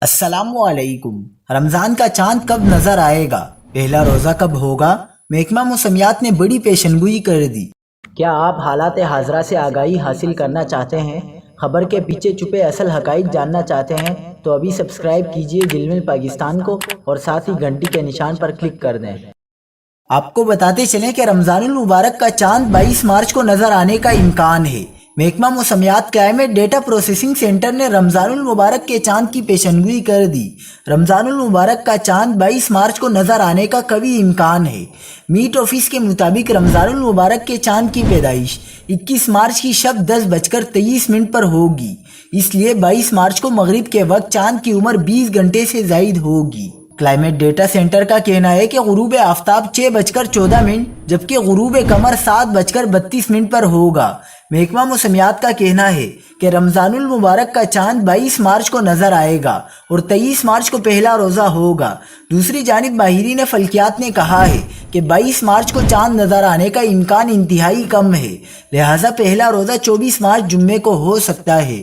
السلام علیکم۔ رمضان کا چاند کب نظر آئے گا؟ پہلا روزہ کب ہوگا؟ محکمہ موسمیات نے بڑی پیشنگوئی کر دی۔ کیا آپ حالات حاضرہ سے آگاہی حاصل کرنا چاہتے ہیں؟ خبر کے پیچھے چھپے اصل حقائق جاننا چاہتے ہیں تو ابھی سبسکرائب کیجئے دل پاکستان کو اور ساتھ ہی گھنٹی کے نشان پر کلک کر دیں۔ آپ کو بتاتے چلیں کہ رمضان المبارک کا چاند 22 مارچ کو نظر آنے کا امکان ہے۔ محکمہ موسمیات کلائمیٹ ڈیٹا پروسیسنگ سینٹر نے رمضان المبارک کے چاند کی پیشنگوئی کر دی۔ رمضان المبارک کا چاند 22 مارچ کو نظر آنے کا قوی امکان ہے۔ میٹ آفس کے مطابق رمضان المبارک کے چاند کی پیدائش 21 مارچ کی شب 10:23 پر ہوگی، اس لیے 22 مارچ کو مغرب کے وقت چاند کی عمر 20 گھنٹے سے زائد ہوگی۔ کلائمیٹ ڈیٹا سینٹر کا کہنا ہے کہ غروب آفتاب 6:14 جبکہ غروب قمر 7:32 پر ہوگا۔ محکمہ موسمیات کا کہنا ہے کہ رمضان المبارک کا چاند 22 مارچ کو نظر آئے گا اور 23 مارچ کو پہلا روزہ ہوگا۔ دوسری جانب ماہرین فلکیات نے کہا ہے کہ 22 مارچ کو چاند نظر آنے کا امکان انتہائی کم ہے، لہٰذا پہلا روزہ 24 مارچ جمعے کو ہو سکتا ہے۔